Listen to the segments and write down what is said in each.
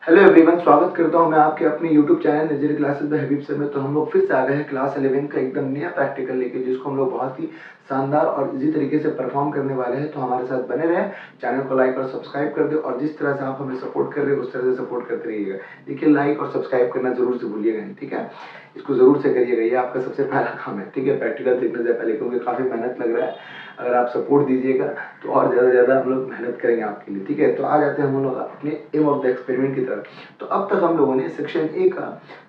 Hello everyone, स्वागत करता हूं मैं आपके अपने यूट्यूब चैनल नजर क्लासेस बाय हबीब सर में। तो हम लोग फिर से आ गए हैं क्लास 11 का एकदम नया प्रैक्टिकल लेके, जिसको हम लोग बहुत ही शानदार और इजी तरीके से परफॉर्म करने वाले हैं। तो हमारे साथ बने रहे, चैनल को लाइक और सब्सक्राइब कर दे और जिस तरह से आप हमें सपोर्ट कर रहे हो उस तरह से सपोर्ट करते रहिएगा। देखिए, लाइक और सब्सक्राइब करना जरूर से भूलिएगा नहीं, ठीक है। इसको जरूर से करिएगा, ये आपका सबसे पहला काम है, ठीक है। प्रैक्टिकल सीखने से पहले, क्योंकि काफ़ी मेहनत लग रहा है। अगर आप सपोर्ट दीजिएगा तो और ज़्यादा से ज़्यादा हम लोग मेहनत करेंगे आपके लिए, ठीक है। तो आ जाते हैं हम लोग अपने एम ऑफ द एक्सपेरिमेंट की तरफ। तो अब तक हम लोगों ने सेक्शन ए का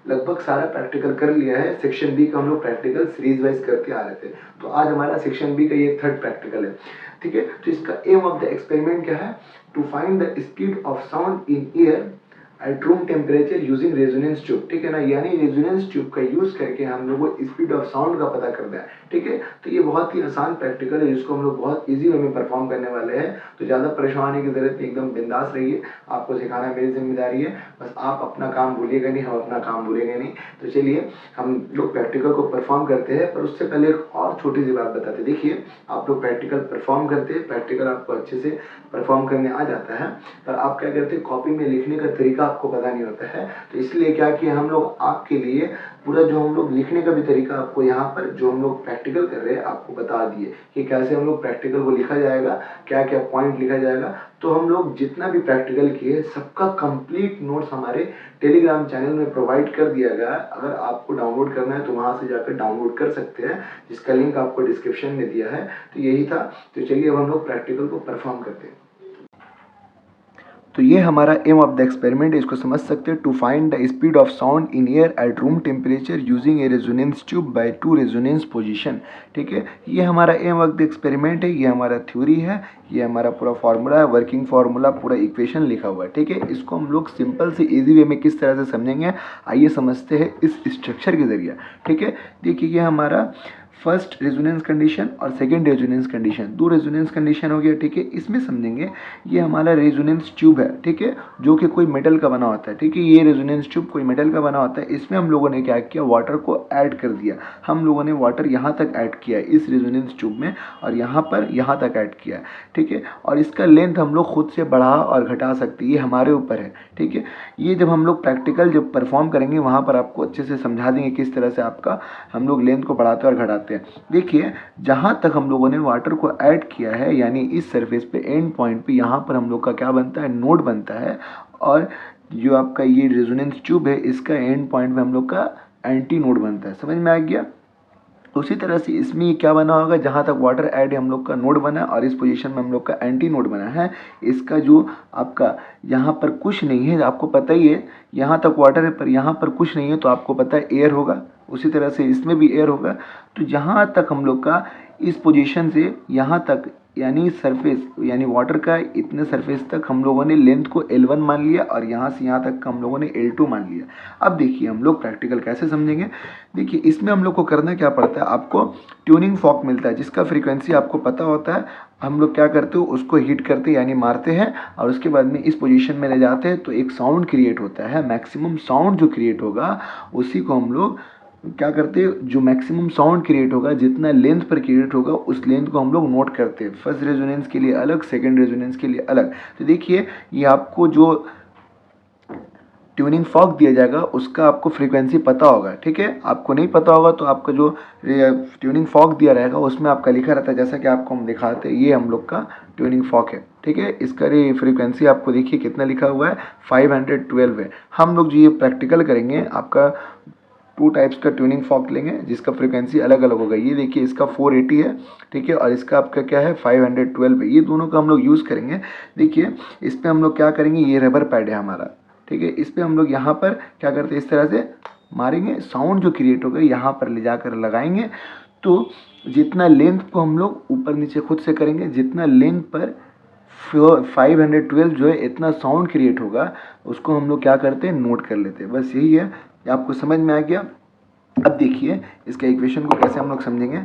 लगभग सारा प्रैक्टिकल कर लिया है। सेक्शन बी का हम लोग प्रैक्टिकल सीरीज वाइज करते आ रहे थे। तो आज हमारा सेक्शन बी का ये थर्ड प्रैक्टिकल है, ठीक है। तो इसका एम ऑफ द एक्सपेरिमेंट क्या है? To find the speed of sound in air at room temperature using resonance tube, ठीक है ना। यानी रेजोनेंस ट्यूब का यूज करके हम लोग को स्पीड ऑफ साउंड का पता करना है, ठीक है। तो ये बहुत ही आसान प्रैक्टिकल है, जिसको हम लोग बहुत इजी वे में परफॉर्म करने वाले हैं। तो ज़्यादा परेशान होने की जरूरत नहीं, एकदम बिंदास रहिए। आपको सिखाना मेरी जिम्मेदारी है, बस आप अपना काम भूलिएगा नहीं, हम अपना काम भूलेंगे नहीं। तो चलिए हम लोग प्रैक्टिकल को परफॉर्म करते हैं। पर उससे पहले एक और छोटी सी बात बताते। देखिए, आप लोग प्रैक्टिकल परफॉर्म करते हैं, प्रैक्टिकल आपको अच्छे से परफॉर्म करने आ जाता है, पर आप क्या करते हैं, कॉपी में लिखने का तरीका आपको पता नहीं होता है। तो इसलिए क्या किया हम लोग आपके लिए, पूरा जो हम लोग लिखने का भी तरीका आपको यहाँ पर जो हम लोग प्रैक्टिकल कर रहे हैं आपको बता दिए कि कैसे हम लोग प्रैक्टिकल को लिखा जाएगा, क्या क्या पॉइंट लिखा जाएगा। तो हम लोग जितना भी प्रैक्टिकल किए सबका कंप्लीट नोट्स हमारे टेलीग्राम चैनल में प्रोवाइड कर दिया गया है। अगर आपको डाउनलोड करना है तो वहाँ से जाकर डाउनलोड कर सकते हैं, जिसका लिंक आपको डिस्क्रिप्शन में दिया है। तो यही था। तो चलिए अब हम लोग प्रैक्टिकल को परफॉर्म करते हैं। तो ये हमारा एम ऑफ द एक्सपेरिमेंट है, इसको समझ सकते हैं। To find the speed of sound in air at room temperature using a resonance tube by 2 resonance position, ठीक है। ये हमारा एम ऑफ द एक्सपेरिमेंट है, ये हमारा थ्योरी है, ये हमारा पूरा फार्मूला है, वर्किंग फार्मूला, पूरा इक्वेशन लिखा हुआ है, ठीक है। इसको हम लोग सिंपल से इजी वे में किस तरह से समझेंगे, आइए समझते हैं इस स्ट्रक्चर के जरिए, ठीक है। देखिए, ये हमारा फर्स्ट रेजोनेंस कंडीशन और सेकंड रेजोनेंस कंडीशन, दो रेजोनेंस कंडीशन हो गया, ठीक है। इसमें समझेंगे ये हमारा रेजोनेंस ट्यूब है, ठीक है, जो कि कोई मेटल का बना होता है, ठीक है। ये रेजोनेंस ट्यूब कोई मेटल का बना होता है। इसमें हम लोगों ने क्या किया, वाटर को ऐड कर दिया। हम लोगों ने वाटर यहाँ तक ऐड किया इस रेजोनेंस ट्यूब में, और यहाँ पर यहाँ तक ऐड किया, ठीक है। और इसका लेंथ हम लोग खुद से बढ़ा और घटा सकते हैं, ये हमारे ऊपर है, ठीक है। ये जब हम लोग प्रैक्टिकल जब परफॉर्म करेंगे वहाँ पर आपको अच्छे से समझा देंगे किस तरह से आपका हम लोग लेंथ को बढ़ाते और घटाते हैं। देखिए, जहाँ तक हम लोगों ने वाटर को ऐड किया है, यानी इस सरफेस पे एंड पॉइंट पे यहाँ पर हम लोग का क्या बनता है, नोड बनता है। और जो आपका ये रेजोनेंस ट्यूब है, इसका एंड पॉइंट पे हम लोग का एंटी नोड बनता है। समझ में आ गया? उसी तरह से इसमें क्या बना होगा, जहाँ तक वाटर ऐड हम लोग का नोड बना और इस पोजीशन में हम लोग का एंटी नोड बना है। इसका जो आपका यहाँ पर कुछ नहीं है, आपको पता ही है, यहाँ तक वाटर है पर यहाँ पर कुछ नहीं है, तो आपको पता है एयर होगा। उसी तरह से इसमें भी एयर होगा। तो जहाँ तक हम लोग का इस पोजीशन से यहाँ तक, यानी सरफेस, यानी वाटर का इतने सरफेस तक हम लोगों ने लेंथ को L1 मान लिया और यहाँ से यहाँ तक का हम लोगों ने L2 मान लिया। अब देखिए हम लोग प्रैक्टिकल कैसे समझेंगे। देखिए, इसमें हम लोग को करना क्या पड़ता है, आपको ट्यूनिंग फॉर्क मिलता है, जिसका फ्रीक्वेंसी आपको पता होता है। हम लोग क्या करते हो, उसको हिट करते यानी मारते हैं, और उसके बाद में इस पोजीशन में ले जाते हैं, तो एक साउंड क्रिएट होता है। मैक्सिमम साउंड जो क्रिएट होगा उसी को हम लोग क्या करते हैं, जो मैक्सिमम साउंड क्रिएट होगा, जितना लेंथ पर क्रिएट होगा, उस लेंथ को हम लोग नोट करते हैं। फर्स्ट रेजोनेंस के लिए अलग, सेकंड रेजोनेंस के लिए अलग। तो देखिए, ये आपको जो ट्यूनिंग फॉर्क दिया जाएगा उसका आपको फ्रीक्वेंसी पता होगा, ठीक है। आपको नहीं पता होगा तो आपका जो ट्यूनिंग फॉर्क दिया रहेगा उसमें आपका लिखा रहता है, जैसा कि आपको हम दिखाते हैं, ये हम लोग का ट्यूनिंग फॉर्क है, ठीक है। इसका फ्रीक्वेंसी आपको देखिए कितना लिखा हुआ है, 512 है। हम लोग जो ये प्रैक्टिकल करेंगे, आपका 2 टाइप्स का ट्यूनिंग फॉर्क लेंगे जिसका फ्रीक्वेंसी अलग अलग होगा। ये देखिए, इसका 480 है, ठीक है, और इसका आपका क्या है, 512 है। ये दोनों का हम लोग यूज़ करेंगे। देखिए, इस पर हम लोग क्या करेंगे, ये रबर पैड है हमारा, ठीक है। इस पर हम लोग यहाँ पर क्या करते हैं, इस तरह से मारेंगे, साउंड जो क्रिएट होगा यहाँ पर ले जाकर लगाएंगे। तो जितना लेंथ को हम लोग ऊपर नीचे खुद से करेंगे, जितना लेंथ पर 512 जो है इतना साउंड क्रिएट होगा, उसको हम लोग क्या करते हैं, नोट कर लेते हैं। बस यही है, आपको समझ में आ गया। अब देखिए इसका इक्वेशन को कैसे हम लोग समझेंगे।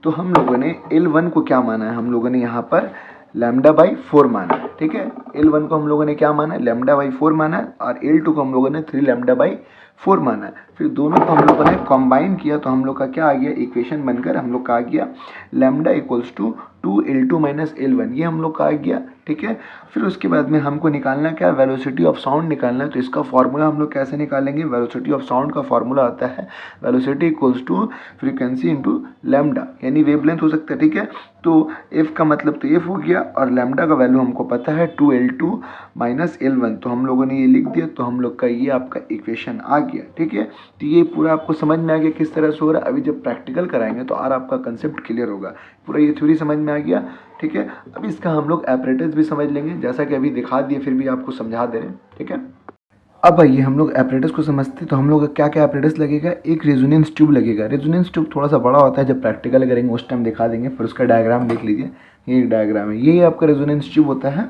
तो हम लोगों ने L1 को क्या माना है, हम लोगों ने यहाँ पर λ/4 माना है, ठीक है। L1 को हम लोगों ने क्या माना है, λ/4 माना है, और L2 को हम लोगों ने 3λ/4 माना है। फिर दोनों को हम लोगों ने कंबाइन किया तो हम लोग का क्या आ गया, इक्वेशन बनकर हम लोग का आ गया λ = 2L2 - L1। ये हम लोग का आ गया ठीक है। फिर उसके बाद में हमको निकालना क्या है, वेलोसिटी ऑफ साउंड निकालना है। तो इसका फॉर्मूला हम लोग कैसे निकालेंगे, वेलोसिटी ऑफ साउंड का फॉर्मूला आता है velocity equals to frequency into lambda, यानी वेवलेंथ हो सकता है, ठीक है। तो एफ का मतलब तो एफ हो गया और लैम्डा का वैल्यू हमको पता है 2L2 माइनस L1, तो हम लोगों ने ये लिख दिया। तो हम लोग का ये आपका इक्वेशन आ गया, ठीक है। तो ये पूरा आपको समझ में आ गया किस तरह से हो रहा है। अभी जब प्रैक्टिकल कराएंगे तो और आपका कंसेप्ट क्लियर होगा, पूरा ये थ्योरी समझ में आ गया, ठीक है। अब इसका हम लोग एपरेटस भी समझ लेंगे, जैसा कि अभी दिखा दिए फिर भी आपको समझा दे रहे हैं, ठीक है। अब आइए हम लोग एपरेटस को समझते हैं। तो हम लोग का क्या क्या एपरेटस लगेगा, एक रेजोनेंस ट्यूब लगेगा। रेजोनेंस ट्यूब थोड़ा सा बड़ा होता है, जब प्रैक्टिकल करेंगे उस टाइम दिखा देंगे। फिर उसका डायग्राम देख लीजिए, ये एक डायग्राम है, ये आपका रेजोनेंस ट्यूब होता है,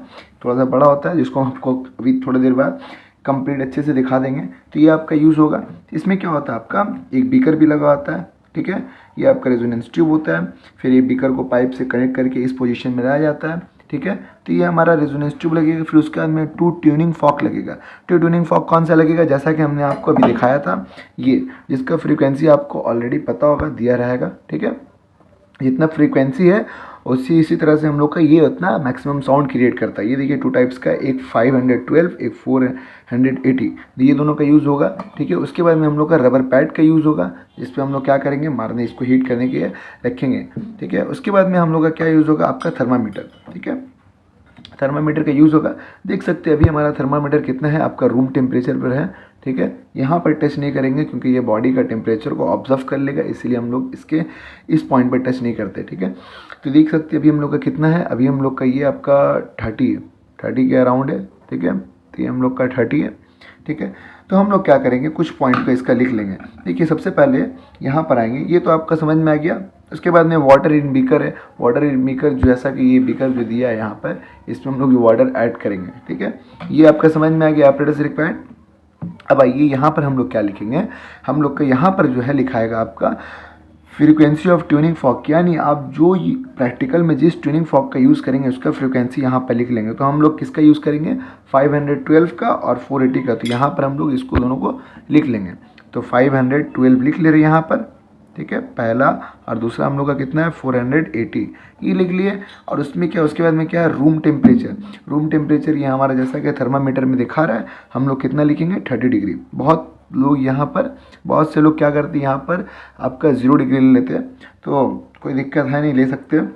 थोड़ा सा बड़ा होता है, जिसको आपको अभी थोड़ी देर बाद कंप्लीट अच्छे से दिखा देंगे। तो ये आपका यूज़ होगा। इसमें क्या होता है, आपका एक बीकर भी लगा होता है, ठीक है। ये आपका रेजोनेंस ट्यूब होता है। फिर ये बीकर को पाइप से कनेक्ट करके इस पोजीशन में लाया जाता है, ठीक है। तो ये हमारा रेजोनेंस ट्यूब लगेगा। फिर उसके बाद में 2 ट्यूनिंग फॉक लगेगा। 2 ट्यूनिंग फॉक कौन सा लगेगा, जैसा कि हमने आपको अभी दिखाया था, ये जिसका फ्रीक्वेंसी आपको ऑलरेडी पता होगा, दिया रहेगा, ठीक है। जितना फ्रीक्वेंसी है इसी तरह से हम लोग का ये उतना मैक्सिमम साउंड क्रिएट करता है। ये देखिए 2 टाइप्स का, एक 512, एक 480, ये दोनों का यूज़ होगा, ठीक है। उसके बाद में हम लोग का रबर पैड का यूज़ होगा, जिस पे हम लोग क्या करेंगे, मारने इसको हीट करने के लिए रखेंगे, ठीक है। उसके बाद में हम लोग का क्या यूज़ होगा, आपका थर्मामीटर, ठीक है। थर्मामीटर का यूज़ होगा। देख सकते हैं अभी हमारा थर्मामीटर कितना है, आपका रूम टेम्परेचर पर है, ठीक है। यहाँ पर टच नहीं करेंगे क्योंकि ये बॉडी का टेम्परेचर को ऑब्जर्व कर लेगा, इसीलिए हम लोग इसके इस पॉइंट पर टच नहीं करते, ठीक है। तो देख सकते हैं अभी हम लोग का कितना है, अभी हम लोग का ये आपका 30 है, 30 के अराउंड है, ठीक है। तो ये हम लोग का 30 है, ठीक है। तो हम लोग क्या करेंगे, कुछ पॉइंट को इसका लिख लेंगे। देखिए सबसे पहले यहाँ पर आएंगे, ये तो आपका समझ में आ गया। उसके बाद में वाटर इन बीकर है। वाटर इन बीकर जैसा कि ये बीकर जो दिया है यहाँ पर, इसमें हम लोग ये वाटर ऐड करेंगे, ठीक है। ये आपका समझ में आ गया, एपरेटस रिक्वायर्ड। अब आइए यहाँ पर हम लोग क्या लिखेंगे, हम लोग का यहाँ पर जो है लिखाएगा आपका फ्रीक्वेंसी ऑफ ट्यूनिंग फॉक, यानी आप जो प्रैक्टिकल में जिस ट्यूनिंग फॉक का यूज़ करेंगे उसका फ्रीक्वेंसी यहाँ पर लिख लेंगे। तो हम लोग किसका यूज़ करेंगे, 512 का और 480 का। तो यहाँ पर हम लोग इसको दोनों को लिख लेंगे। तो 512 लिख ले रहे यहाँ पर, ठीक है, पहला। और दूसरा हम लोग का कितना है, 480, ये लिख लिए। और उसमें क्या, उसके बाद में क्या है, रूम टेम्परेचर। रूम टेम्परेचर ये हमारा जैसा कि थर्मामीटर में दिखा रहा है, हम लोग कितना लिखेंगे, 30 डिग्री। बहुत लोग यहाँ पर, बहुत से लोग क्या करते हैं, यहाँ पर आपका 0 डिग्री ले लेते हैं, तो कोई दिक्कत है नहीं, ले सकते हैं।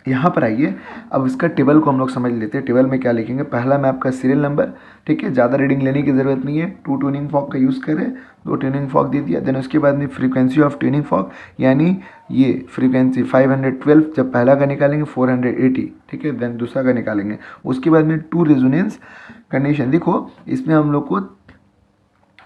यहाँ पर आइए, अब इसका टेबल को हम लोग समझ लेते हैं। टेबल में क्या लिखेंगे, पहला में आपका सीरियल नंबर, ठीक है, ज़्यादा रीडिंग लेने की ज़रूरत नहीं है। 2 ट्यूनिंग फॉक का यूज़ करें, 2 ट्यूनिंग फॉक दे दिया। देन उसके बाद में फ्रीक्वेंसी ऑफ ट्यूनिंग फॉक, यानी ये फ्रीक्वेंसी 512 जब पहला का निकालेंगे, 480, ठीक है। देन दूसरा का निकालेंगे। उसके बाद में 2 रेजोनेंस कंडीशन। देखो इसमें हम लोग को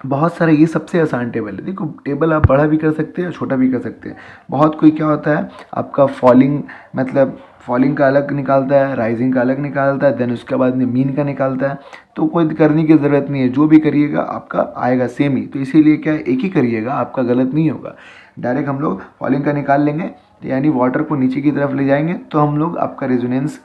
बहुत सारे, ये सबसे आसान टेबल है। देखो टेबल आप बड़ा भी कर सकते हैं, छोटा भी कर सकते हैं। बहुत कोई क्या होता है, आपका फॉलिंग, मतलब फॉलिंग का अलग निकालता है, राइजिंग का अलग निकालता है, देन उसके बाद में मीन का निकालता है। तो कोई करने की ज़रूरत नहीं है, जो भी करिएगा आपका आएगा सेम ही। तो इसीलिए क्या है, एक ही करिएगा, आपका गलत नहीं होगा। डायरेक्ट हम लोग फॉलिंग का निकाल लेंगे, यानी वाटर को नीचे की तरफ ले जाएंगे, तो हम लोग आपका रेजोनेंस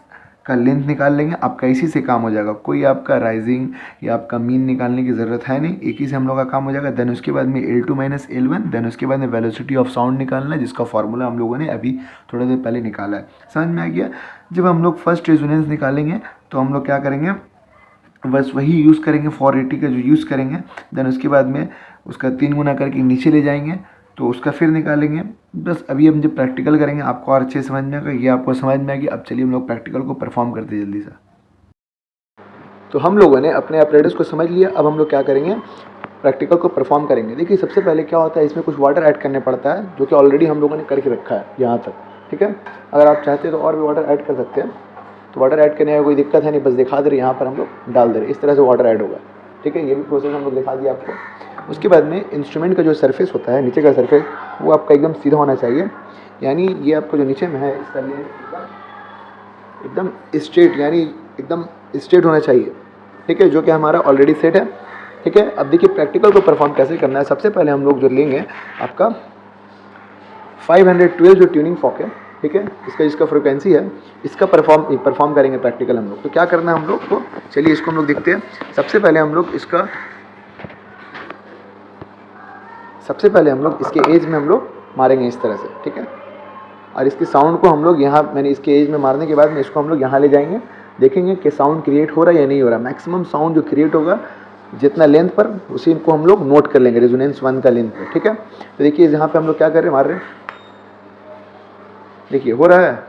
का लेंथ निकाल लेंगे, आपका इसी से काम हो जाएगा। कोई आपका राइजिंग या आपका मीन निकालने की ज़रूरत है नहीं, एक ही से हम लोग का काम हो जाएगा। देन उसके बाद में L2 माइनस L1, देन उसके बाद में वेलोसिटी ऑफ साउंड निकालना है, जिसका फॉर्मूला हम लोगों ने अभी थोड़ी देर पहले निकाला है। समझ में आ गया। जब हम लोग फर्स्ट रेजोनेंस निकालेंगे तो हम लोग क्या करेंगे, बस वही यूज़ करेंगे, 480 का जो यूज़ करेंगे। देन उसके बाद में उसका 3 गुना करके नीचे ले जाएंगे, तो उसका फिर निकालेंगे। बस अभी हम जब प्रैक्टिकल करेंगे आपको और अच्छे समझ में आएगा, ये आपको समझ में आएगी। अब चलिए हम लोग प्रैक्टिकल को परफॉर्म करते हैं जल्दी से। तो हम लोगों ने अपने एपरेटस को समझ लिया, अब हम लोग क्या करेंगे, प्रैक्टिकल को परफॉर्म करेंगे। देखिए सबसे पहले क्या होता है, इसमें कुछ वाटर ऐड करने पड़ता है, जो कि ऑलरेडी हम लोगों ने करके रखा है यहाँ तक, ठीक है। अगर आप चाहते हैं तो और भी वाटर ऐड कर सकते हैं, तो वाटर ऐड करने में कोई दिक्कत है नहीं, बस दिखा दे रहे यहाँ पर हम लोग डाल दे रहे, इस तरह से वाटर ऐड होगा, ठीक है। ये भी प्रोसेस हम लोग दिखा दिया आपको। उसके बाद में इंस्ट्रूमेंट का जो सरफेस होता है, नीचे का सरफेस, वो आपका एकदम सीधा होना चाहिए, यानी ये आपको जो नीचे में है इसका लिए एकदम स्ट्रेट, यानी एकदम स्ट्रेट होना चाहिए, ठीक है, जो कि हमारा ऑलरेडी सेट है, ठीक है। अब देखिए प्रैक्टिकल को परफॉर्म कैसे करना है। सबसे पहले हम लोग जो लेंगे आपका 512 जो ट्यूनिंग फॉक है, ठीक है, इसका जिसका फ्रिक्वेंसी है, इसका परफॉर्म करेंगे प्रैक्टिकल हम लोग। तो क्या करना है हम लोग को, चलिए इसको हम लोग देखते हैं। सबसे पहले हम लोग इसके एज में हम लोग मारेंगे इस तरह से, ठीक है। और इसकी साउंड को हम लोग यहाँ, मैंने इसके एज में मारने के बाद में इसको हम लोग यहाँ ले जाएंगे, देखेंगे कि साउंड क्रिएट हो रहा है या नहीं हो रहा। मैक्सिमम साउंड जो क्रिएट होगा जितना लेंथ पर, उसी को हम लोग नोट कर लेंगे रेजोनेंस 1 का लेंथ पर। ठीक है, तो देखिए यहाँ पे हम लोग क्या कर रहे हैं, मार रहे हैं, देखिए हो रहा है,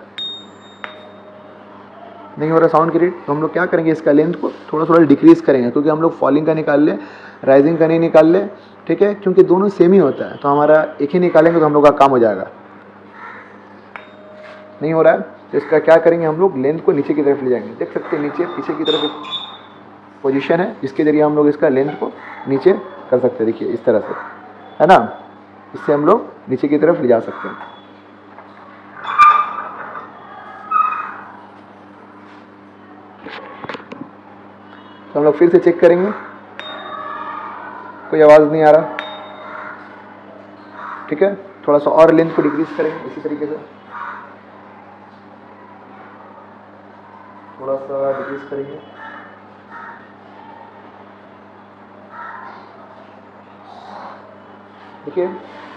नहीं हो रहा साउंड क्रिएट, तो हम लोग क्या करेंगे, इसका लेंथ को थोड़ा थोड़ा डिक्रीज करेंगे, क्योंकि हम लोग फॉलिंग का निकाल ले, राइजिंग का नहीं निकाल ले। ठीक है, क्योंकि दोनों सेम ही होता है, तो हमारा एक ही निकालेंगे तो हम लोग का काम हो जाएगा। नहीं हो रहा है तो इसका क्या करेंगे, हम लोग लेंथ को नीचे की तरफ ले जाएंगे। देख सकते हैं नीचे पीछे की तरफ एक पोजीशन है जिसके जरिए हम लोग इसका लेंथ को नीचे कर सकते हैं। देखिए इस तरह से, है ना, इससे हम लोग नीचे की तरफ ले जा सकते हैं। तो हम लोग फिर से चेक करेंगे, कोई आवाज़ नहीं आ रहा। ठीक है, थोड़ा सा और लेंथ को डिक्रीज करेंगे इसी तरीके से, थोड़ा सा डिक्रीज करेंगे। ठीक है,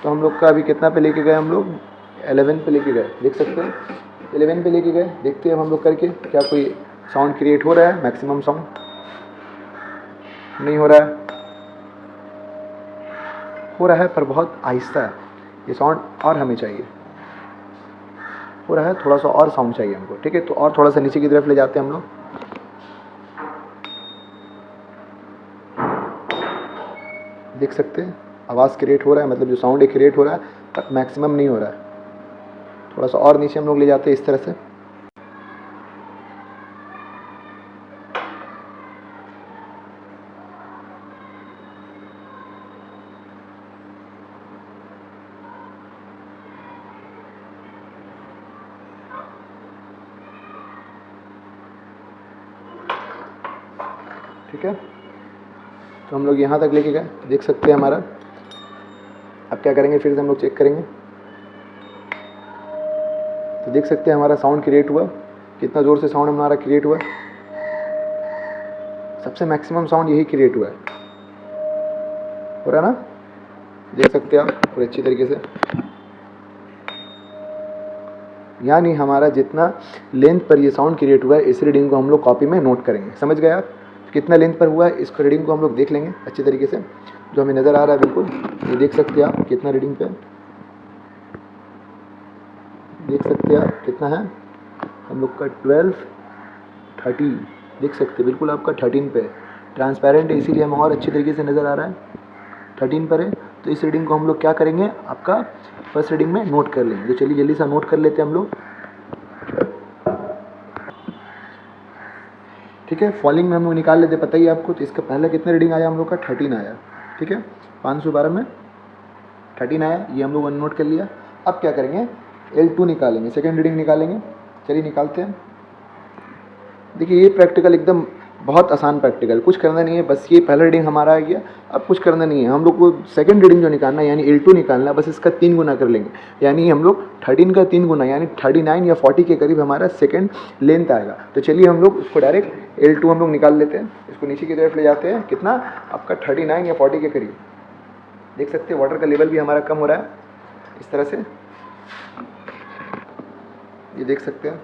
तो हम लोग का अभी कितना पे लेके गए, हम लोग 11 पे लेके गए, देख सकते हैं 11 पे लेके गए। देखते हैं हम लोग करके क्या कोई साउंड क्रिएट हो रहा है। मैक्सिमम साउंड नहीं हो रहा है, हो रहा है पर बहुत आहिस्ता है ये साउंड, और हमें चाहिए, हो रहा है थोड़ा सा और साउंड चाहिए हमको। ठीक है, तो और थोड़ा सा नीचे की तरफ ले जाते हैं हम लोग। देख सकते हैं आवाज़ क्रिएट हो रहा है, मतलब जो साउंड है क्रिएट हो रहा है, पर मैक्सिमम नहीं हो रहा है। थोड़ा सा और नीचे हम लोग ले जाते हैं इस तरह से। ठीक है, तो हम लोग यहाँ तक लेके गए, देख सकते हैं हमारा। अब क्या करेंगे, फिर से हम लोग चेक करेंगे, तो देख सकते हैं हमारा साउंड क्रिएट हुआ, कितना ज़ोर से साउंड हमारा क्रिएट हुआ। सबसे मैक्सिमम साउंड यही क्रिएट हुआ है, हो रहा है ना, देख सकते हैं आप पूरे अच्छी तरीके से। यानी हमारा जितना लेंथ पर ये साउंड क्रिएट हुआ है, इस रीडिंग को हम लोग कॉपी में नोट करेंगे। समझ गए आप कितना लेंथ पर हुआ है, इसको रीडिंग को हम लोग देख लेंगे अच्छी तरीके से, जो हमें नज़र आ रहा है बिल्कुल। ये देख सकते हैं आप कितना रीडिंग पे, देख सकते हैं आप कितना है, हम लोग का 12 30, देख सकते हैं बिल्कुल आपका 13 पे ट्रांसपेरेंट है, इसीलिए हमें और अच्छी तरीके से नज़र आ रहा है, 13 पर है। तो इस रीडिंग को हम लोग क्या करेंगे, आपका फर्स्ट रीडिंग में नोट कर लेंगे। तो चलिए जल्दी से नोट कर लेते हैं हम लोग। ठीक है, फॉलिंग में हम लोग निकाल लेते, पता ही आपको। तो इसका पहला कितना रीडिंग आया हम लोग का, 13 आया। ठीक है, 512 में 13 आया, ये हम लोग नोट कर लिया। अब क्या करेंगे, L2 निकालेंगे, सेकेंड रीडिंग निकालेंगे। चलिए निकालते हैं। देखिए ये प्रैक्टिकल एकदम बहुत आसान प्रैक्टिकल, कुछ करना नहीं है, बस ये पहला रीडिंग हमारा आ गया। अब कुछ करना नहीं है, हम लोग को सेकंड रीडिंग जो निकालना है यानी L2 निकालना है, बस इसका 3 गुना कर लेंगे। यानी हम लोग 13 का 3 गुना यानी 39 या 40 के करीब हमारा सेकंड लेंथ आएगा। तो चलिए हम लोग उसको डायरेक्ट L2 हम लोग निकाल लेते हैं, इसको नीचे की तरफ ले जाते हैं। कितना आपका 39 या 40 के करीब, देख सकते हैं वाटर का लेवल भी हमारा कम हो रहा है इस तरह से, ये देख सकते हैं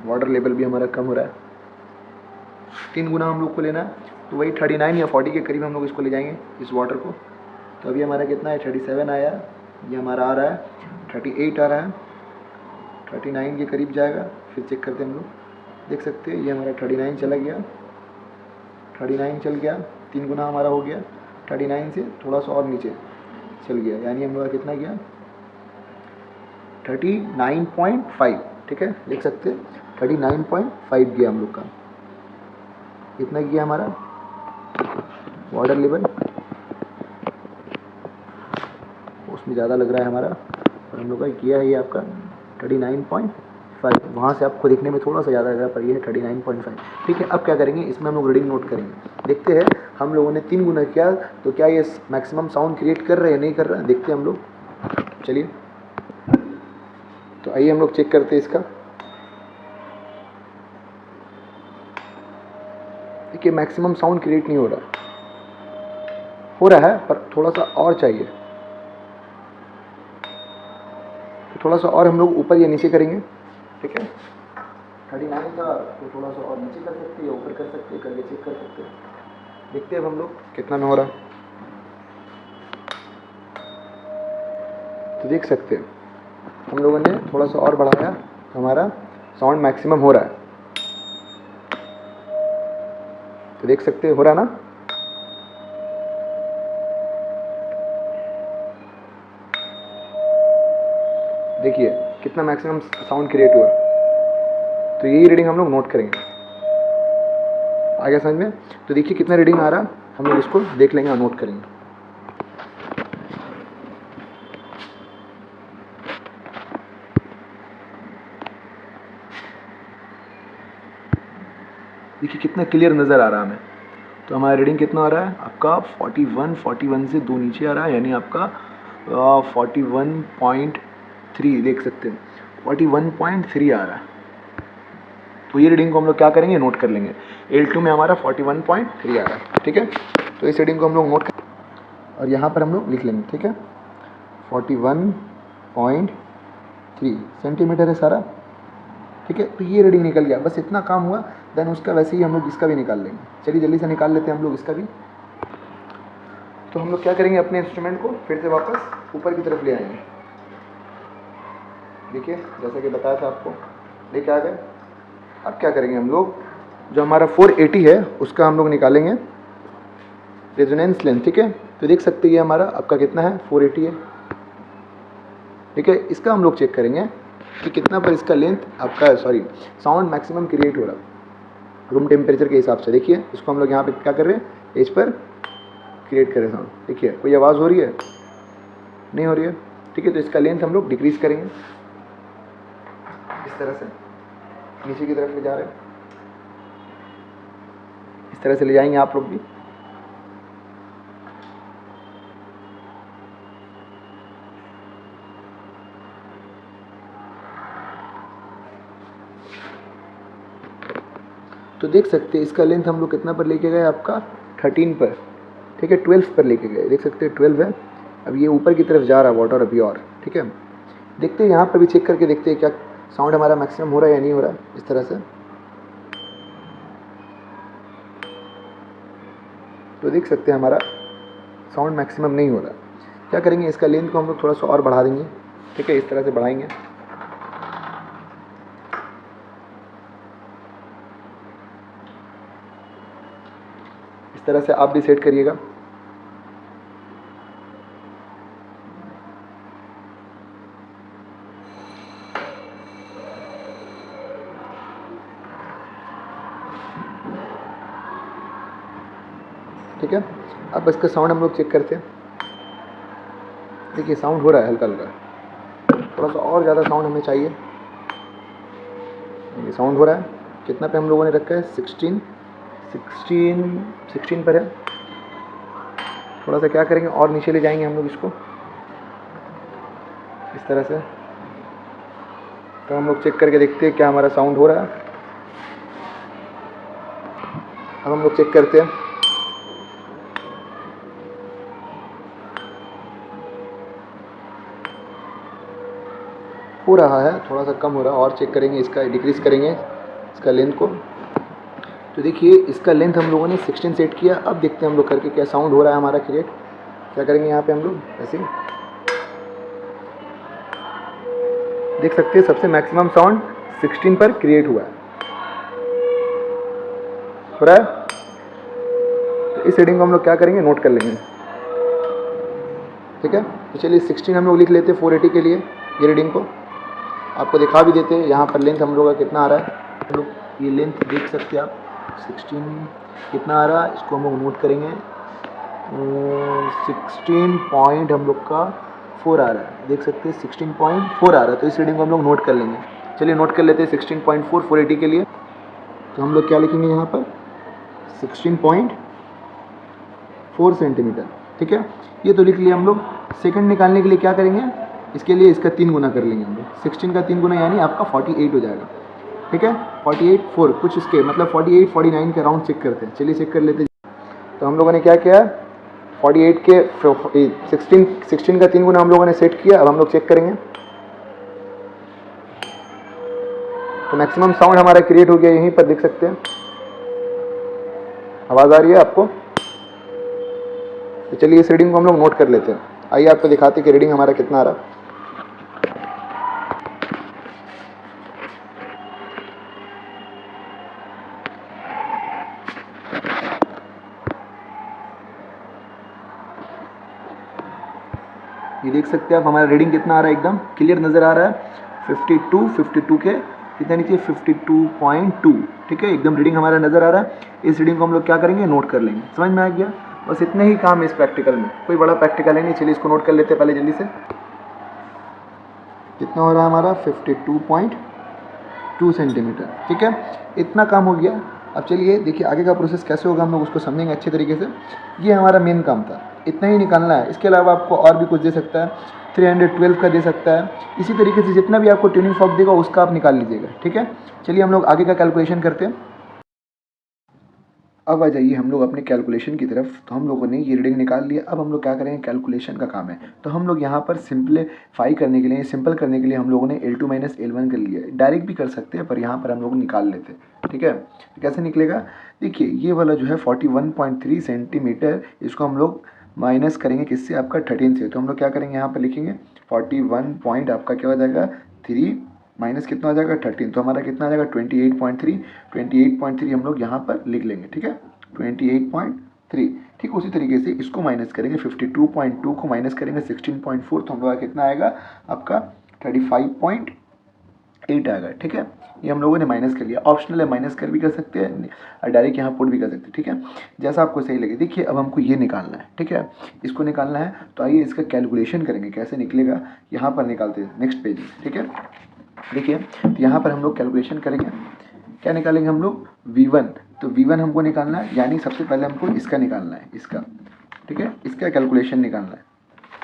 वाटर लेवल भी हमारा कम हो रहा है। 3 गुना हम लोग को लेना है, तो वही 39 या 40 के करीब हम लोग इसको ले जाएंगे इस वाटर को। तो अभी हमारा कितना है, 37 आया, ये हमारा आ रहा है 38 आ रहा है, 39 के करीब जाएगा। फिर चेक करते हैं हम लोग, देख सकते हैं ये हमारा 39 चला गया, 39 चल गया, 3 गुना हमारा हो गया, 39 से थोड़ा सा और नीचे चल गया, यानी हम लोग का कितना गया 39.5। ठीक है, देख सकते हैं 39.5 गया हम लोग का। कितना गया हमारा वाटर लेवल, उसमें ज़्यादा लग रहा है हमारा, और हम लोग का किया है ये आपका 39.5। वहाँ से आपको देखने में थोड़ा सा ज़्यादा लग रहा है, पर ये है 39.5। ठीक है, अब क्या करेंगे, इसमें हम लोग रीडिंग नोट करेंगे। देखते हैं हम लोगों ने 3 गुना किया, तो क्या ये मैक्सिमम साउंड क्रिएट कर रहे हैं नहीं कर रहा है, देखते हैं हम लोग। चलिए तो आइए हम लोग चेक करते हैं इसका। देखिए मैक्सिमम साउंड क्रिएट नहीं हो रहा, हो रहा है पर थोड़ा सा और चाहिए, तो थोड़ा सा और हम लोग ऊपर या नीचे करेंगे। ठीक है, 39 था, तो थोड़ा सा और नीचे कर सकते हैं, ऊपर कर सकते हैं, करके चेक कर सकते हैं। देखते हैं अब हम लोग कितना में हो रहा है। तो देख सकते हैं हम लोगों ने थोड़ा सा और बढ़ाया तो हमारा साउंड मैक्सिमम हो रहा है। तो देख सकते हैं हो रहा है ना। देखिए कितना मैक्सिमम साउंड क्रिएट हुआ। तो यही रीडिंग हम लोग नोट करेंगे। आ गया समझ में। तो देखिए कितना रीडिंग आ रहा, हम लोग इसको देख लेंगे और नोट करेंगे। देखिए कितना क्लियर नज़र आ रहा है हमें। तो हमारा रीडिंग कितना आ रहा है आपका 41 से 2 नीचे आ रहा है, यानी आपका 41.3 देख सकते हैं, 41.3 आ रहा है। तो ये रीडिंग को हम लोग क्या करेंगे, नोट कर लेंगे। L2 में हमारा 41.3 आ रहा है, ठीक है। तो इस रीडिंग को हम लोग नोट कर और यहाँ पर हम लोग लिख लेंगे, ठीक है। 41.3 सेंटीमीटर है सारा, ठीक है। तो ये रीडिंग निकल गया, बस इतना काम हुआ। देन उसका वैसे ही हम लोग इसका भी निकाल लेंगे। चलिए जल्दी से निकाल लेते हैं हम लोग इसका भी। तो हम लोग क्या करेंगे, अपने इंस्ट्रूमेंट को फिर से वापस ऊपर की तरफ ले आएंगे। देखिए जैसा कि बताया था आपको, लेके आ गए। अब क्या करेंगे हम लोग, जो हमारा 480 है उसका हम लोग निकालेंगे रेजोनेंस लेंथ, ठीक है। तो देख सकते हैं ये हमारा आपका कितना है, 480 है, ठीक है। इसका हम लोग चेक करेंगे कि कितना पर इसका लेंथ आपका साउंड मैक्सिमम क्रिएट हो रहा है रूम टेम्परेचर के हिसाब से। देखिए इसको हम लोग यहाँ पे क्या कर रहे हैं, एज पर क्रिएट कर रहे हैं साउंड। देखिए कोई आवाज़ हो रही है, नहीं हो रही है, ठीक है। तो इसका लेंथ हम लोग डिक्रीज करेंगे, इस तरह से नीचे की तरफ ले जा रहे हैं, इस तरह से ले जाएंगे आप लोग भी। तो देख सकते हैं इसका लेंथ हम लोग कितना पर लेके गए, आपका 13 पर, ठीक है, 12 पर लेके गए। देख सकते हैं 12 है। अब ये ऊपर की तरफ जा रहा है वाटर अभी और, ठीक है। देखते हैं यहाँ पर भी चेक करके देखते हैं क्या साउंड हमारा मैक्सिमम हो रहा है या नहीं हो रहा है, इस तरह से। तो देख सकते हैं हमारा साउंड मैक्सिमम नहीं हो रहा। क्या करेंगे, इसका लेंथ को हम लोग थोड़ा सा और बढ़ा देंगे, ठीक है। इस तरह से बढ़ाएंगे, इस तरह से आप भी सेट करिएगा। ठीक है। अब इसका साउंड हम लोग चेक करते हैं। देखिए साउंड हो रहा है हल्का हल्का, थोड़ा सा और ज़्यादा साउंड हमें चाहिए। ये साउंड हो रहा है, कितना पे हम लोगों ने रखा है, 16 पर है। थोड़ा सा क्या करेंगे, और नीचे ले जाएंगे हम लोग इसको, इस तरह से। तो हम लोग चेक करके देखते हैं क्या हमारा साउंड हो रहा है। अब हम लोग चेक करते हैं। हो रहा है, थोड़ा सा कम हो रहा है, और चेक करेंगे, इसका डिक्रीज़ करेंगे इसका लेंथ को। तो देखिए इसका लेंथ हम लोगों ने 16 सेट किया। अब देखते हैं हम लोग करके क्या साउंड हो रहा है हमारा क्रिएट। क्या करेंगे यहाँ पे हम लोग ऐसे देख सकते हैं, सबसे मैक्सिमम साउंड 16 पर क्रिएट हुआ है, हो रहा है। तो इस रीडिंग को हम लोग क्या करेंगे, नोट कर लेंगे, ठीक है। तो चलिए 16 हम लोग लिख लेते हैं 480 के लिए। ये रीडिंग को आपको दिखा भी देते हैं, यहाँ पर लेंथ हम लोग का कितना आ रहा है। हम लोग ये लेंथ देख सकते हैं आप, 16 कितना आ रहा है, इसको हम लोग नोट करेंगे। 16 पॉइंट हम लोग का 4 आ रहा है, देख सकते हैं 16.4 आ रहा है। तो इस रीडिंग को हम लोग नोट कर लेंगे। चलिए नोट कर लेते हैं 16.4 480 के लिए। तो हम लोग क्या लिखेंगे यहाँ पर, 16.4 सेंटीमीटर, ठीक है। ये तो लिख लिया हम लोग। सेकंड निकालने के लिए क्या करेंगे, इसके लिए इसका 3 गुना कर लेंगे हम लोग। 16 का 3 गुना यानी आपका 48 हो जाएगा, ठीक है। 48 4 कुछ इसके मतलब 48 49 के राउंड चेक करते हैं। चलिए चेक कर लेते हैं। तो हम लोगों ने क्या किया, 48 के 16 का 3 गुना हम लोगों ने सेट किया। अब हम लोग चेक करेंगे। तो मैक्सिमम साउंड हमारा क्रिएट हो गया, यहीं पर देख सकते हैं। आवाज़ आ रही है आपको? तो चलिए इस रीडिंग को हम लोग नोट कर लेते हैं। आइए आपको दिखाते हैं कि रीडिंग हमारा कितना आ रहा है। ये देख सकते हैं आप हमारा रीडिंग कितना आ रहा है, एकदम क्लियर नज़र आ रहा है। 52 के कितना नीचे 52.2, ठीक है, एकदम रीडिंग हमारा नज़र आ रहा है। इस रीडिंग को हम लोग क्या करेंगे, नोट कर लेंगे। समझ में आ गया? बस इतने ही काम है इस प्रैक्टिकल में, कोई बड़ा प्रैक्टिकल है नहीं। चलिए इसको नोट कर लेते हैं पहले जल्दी से। कितना हो रहा है हमारा 52.2 सेंटीमीटर, ठीक है, इतना काम हो गया। अब चलिए देखिए आगे का प्रोसेस कैसे होगा, हम लोग उसको समझेंगे अच्छे तरीके से। ये हमारा मेन काम था, इतना ही निकालना है। इसके अलावा आपको और भी कुछ दे सकता है, 312 का दे सकता है। इसी तरीके से जितना भी आपको ट्यूनिंग फॉर्क देगा उसका आप निकाल लीजिएगा, ठीक है। चलिए हम लोग आगे का कैलकुलेशन करते हैं। अब आ जाइए हम लोग अपने कैलकुलेशन की तरफ। तो हम लोगों ने ये रीडिंग निकाल लिया, अब हम लोग क्या करेंगे, कैलकुलेशन का काम है। तो हम लोग यहाँ पर सिंपलीफाई करने के लिए, सिंपल करने के लिए हम लोगों ने L2 माइनस L1 कर लिया। डायरेक्ट भी कर सकते हैं पर यहाँ पर हम लोग निकाल लेते हैं, ठीक है। तो कैसे निकलेगा, देखिए ये वाला जो है 41.3 सेंटीमीटर, इसको हम लोग माइनस करेंगे किससे, आपका 13 से। तो हम लोग क्या करेंगे, यहाँ पर लिखेंगे 41 पॉइंट आपका क्या हो जाएगा 3 माइनस कितना हो जाएगा 13, तो हमारा कितना आ जाएगा 28.3 हम लोग यहाँ पर लिख लेंगे, ठीक है, 28.3। ठीक उसी तरीके से इसको माइनस करेंगे, 52.2 को माइनस करेंगे 16.4, तो हम लोग कितना आएगा आपका 35.8 आएगा, ठीक है। ये हम लोगों ने माइनस कर लिया, ऑप्शनल है, माइनस कर भी कर सकते हैं और डायरेक्ट यहाँ पुट भी कर सकते हैं, ठीक है, जैसा आपको सही लगे। देखिए अब हमको ये निकालना है, ठीक है, इसको निकालना है। तो आइए इसका कैलकुलेशन करेंगे, कैसे निकलेगा यहाँ पर निकालते हैं नेक्स्ट पेज, ठीक है। देखिए तो यहाँ पर हम लोग कैलकुलेशन करेंगे, क्या निकालेंगे हम लोग V1। तो V1 हमको निकालना है, यानी सबसे पहले हमको इसका निकालना है, इसका, ठीक है, इसका कैलकुलेशन निकालना है।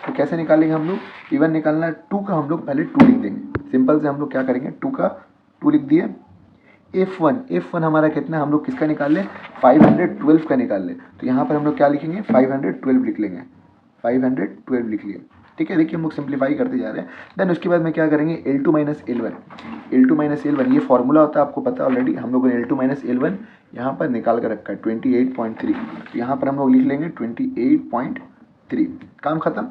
तो कैसे निकालेंगे हम लोग, V1 निकालना है, 2 का हम लोग पहले 2 लिख देंगे। सिंपल से हम लोग क्या करेंगे, 2 का 2 लिख दिए। F1 हमारा कितना, हम लोग किसका निकाल लें, 512 का निकाल लें। तो यहाँ पर हम लोग क्या लिखेंगे, 512 लिख लेंगे, 512 लिख लिए, ठीक है। देखिए हम लोग सिंप्लीफाई करते जा रहे हैं। देन उसके बाद में क्या करेंगे, L2 माइनस L1, ये फॉर्मूला होता है, आपको पता है ऑलरेडी। हम लोगों ने L2 माइनस L1 यहाँ पर निकाल कर रखा है 28.3, तो यहाँ पर हम लोग लिख लेंगे 28.3, काम खत्म।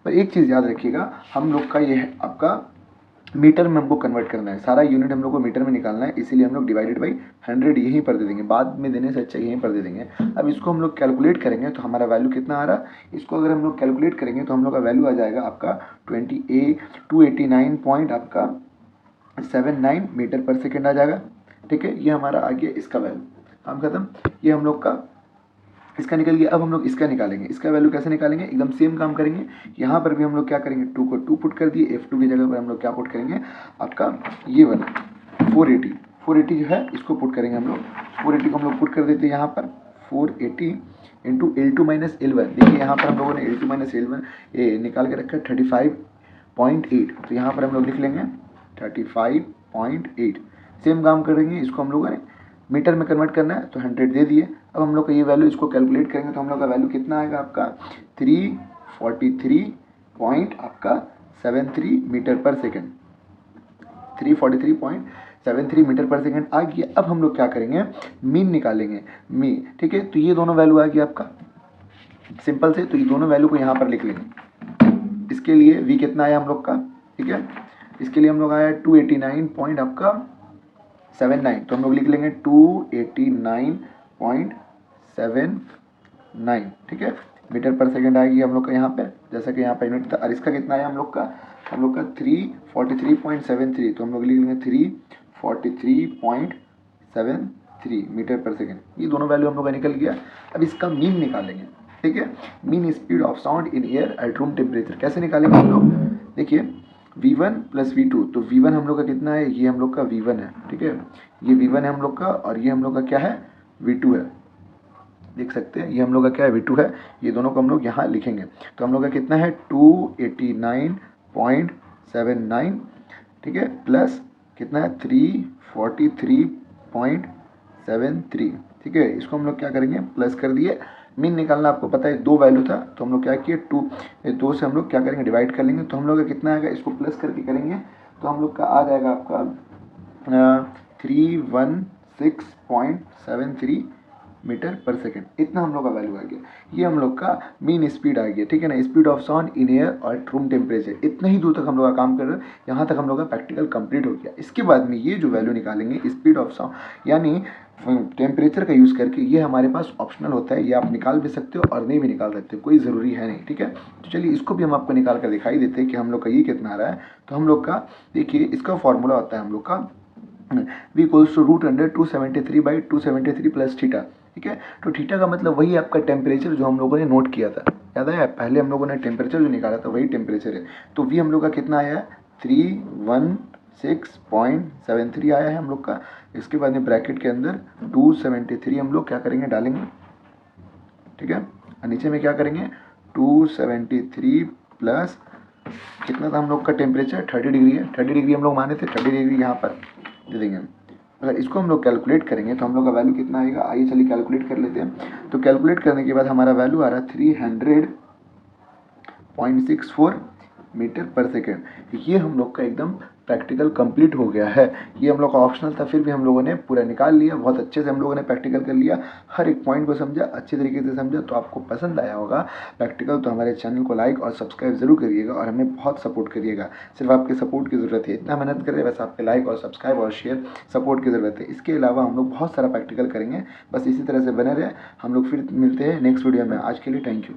पर एक चीज़ याद रखिएगा, हम लोग का ये है आपका मीटर में हमको कन्वर्ट करना है, सारा यूनिट हम लोग को मीटर में निकालना है, इसीलिए हम लोग डिवाइडेड बाई 100 यहीं पर दे देंगे, बाद में देने से अच्छा यहीं पर दे देंगे। अब इसको हम लोग कैलकुलेट करेंगे तो हमारा वैल्यू कितना आ रहा है, इसको अगर हम लोग कैलकुलेट करेंगे तो हम लोग का वैल्यू आ जाएगा आपका 289 पॉइंट आपका 79 मीटर पर सेकेंड आ जाएगा, ठीक है। ये हमारा आ गया इसका वैल्यू, काम खत्म। ये हम लोग का इसका निकल गया। अब हम लोग इसका निकालेंगे, इसका वैल्यू कैसे निकालेंगे, एकदम सेम काम करेंगे। यहाँ पर भी हम लोग क्या करेंगे, 2 को 2 पुट कर दिए, F2 की जगह पर हम लोग क्या पुट करेंगे, आपका ये वाला 480 जो है इसको पुट करेंगे हम लोग। 480 को हम लोग पुट कर देते हैं यहाँ पर, 480 इंटू L2 माइनस L1। देखिए यहाँ पर हम लोगों ने L2 माइनस L1 निकाल के रखा है 35.8, तो यहाँ पर हम लोग लिख लेंगे 35.8। सेम काम करेंगे, इसको हम लोगों ने मीटर में कन्वर्ट करना है, तो 100 दे दिए। अब हम लोग का ये वैल्यू, इसको कैलकुलेट करेंगे तो हम लोग का वैल्यू कितना आएगा आपका 343 पॉइंट आपका 73 मीटर पर सेकेंड, 343.73 मीटर पर सेकेंड आ गया। अब हम लोग क्या करेंगे, मीन निकालेंगे, मीन, ठीक है। तो ये दोनों वैल्यू आ गया आपका सिंपल से, तो ये दोनों वैल्यू को यहाँ पर लिख लेंगे। इसके लिए V कितना आया हम लोग का, ठीक है, इसके लिए हम लोग आया 289 पॉइंट आपका 79, तो हम लोग लिख लेंगे 289.79, ठीक है, मीटर पर सेकेंड आएगी हम लोग का यहाँ पे, जैसा कि यहाँ पे यूनिट था। और इसका कितना आया हम लोग का 343.73, तो हम लोग लिख लेंगे 343.73 मीटर पर सेकेंड। ये दोनों वैल्यू हम लोग का निकल गया। अब इसका मीन निकालेंगे, ठीक है, mean speed of sound in air at room temperature. कैसे निकालेंगे हम लोग, देखिए V1 प्लस V2, तो V1 हम लोग का कितना है, ये हम लोग का V1 है, ठीक है, ये V1 है हम लोग का, और ये हम लोग का क्या है V2 है, देख सकते हैं ये हम लोग का क्या है V2 है। ये दोनों को हम लोग यहाँ लिखेंगे, तो हम लोग का कितना है 289.79, ठीक है, प्लस कितना है 343.73, ठीक है। इसको हम लोग क्या करेंगे, प्लस कर दिए। मीन निकालना आपको पता है, 2 वैल्यू था, तो हम लोग क्या किए 2 से हम लोग क्या करेंगे, डिवाइड कर लेंगे, तो हम लोग का कितना आएगा, इसको प्लस करके करेंगे तो हम लोग का आ जाएगा आपका 316.73 मीटर पर सेकेंड, इतना हम लोग का वैल्यू आ गया। ये हम लोग का मीन स्पीड आ गया, ठीक है ना। Speed of sound in air और रूम टेम्परेचर, इतना ही दूर तक हम लोग का काम कर रहे हैं। यहाँ तक हम लोग का प्रैक्टिकल कंप्लीट हो गया। इसके बाद में ये जो वैल्यू निकालेंगे स्पीड ऑफ साउंड यानी टेम्परेचर का यूज़ करके, ये हमारे पास ऑप्शनल होता है, ये आप निकाल भी सकते हो और नहीं भी निकाल सकते हो, कोई ज़रूरी है नहीं, ठीक है। तो चलिए इसको भी हम आपको निकाल कर दिखाई देते हैं कि हम लोग का ये कितना आ रहा है। तो हम लोग का देखिए, इसका फॉर्मूला होता है हम लोग का v equals to √100 273/273 plus theta, ठीक है। तो थीटा का मतलब वही आपका टेम्परेचर जो हम लोगों ने नोट किया था, याद है पहले हम लोगों ने टेम्परेचर जो निकाला था वही टेम्परेचर है। तो v हम लोग का कितना आया है 316.73 आया है हम लोग का। इसके बाद में ब्रैकेट के अंदर 273 हम लोग क्या करेंगे, डालेंगे, ठीक है। और नीचे में क्या करेंगे 273 प्लस कितना था हम लोग का टेम्परेचर 30 डिग्री है, 30 डिग्री हम लोग माने थे, 30 डिग्री यहाँ पर दे देंगे। अगर इसको हम लोग कैलकुलेट करेंगे तो हम लोग का वैल्यू कितना आएगा, आइए चलिए कैलकुलेट कर लेते हैं। तो कैलकुलेट करने के बाद हमारा वैल्यू आ रहा है 300.64 मीटर पर सेकेंड। ये हम लोग का एकदम प्रैक्टिकल कंप्लीट हो गया है। ये हम लोग का ऑप्शनल था, फिर भी हम लोगों ने पूरा निकाल लिया। बहुत अच्छे से हम लोगों ने प्रैक्टिकल कर लिया, हर एक पॉइंट को समझा, अच्छे तरीके से समझा। तो आपको पसंद आया होगा प्रैक्टिकल, तो हमारे चैनल को लाइक और सब्सक्राइब जरूर करिएगा और हमें बहुत सपोर्ट करिएगा। सिर्फ आपके सपोर्ट की ज़रूरत है, इतना मेहनत कर रहे हैं, बस आपके लाइक और सब्सक्राइब और शेयर सपोर्ट की ज़रूरत है। इसके अलावा हम लोग बहुत सारा प्रैक्टिकल करेंगे, बस इसी तरह से बने रहे। हम लोग फिर मिलते हैं नेक्स्ट वीडियो में। आज के लिए थैंक यू।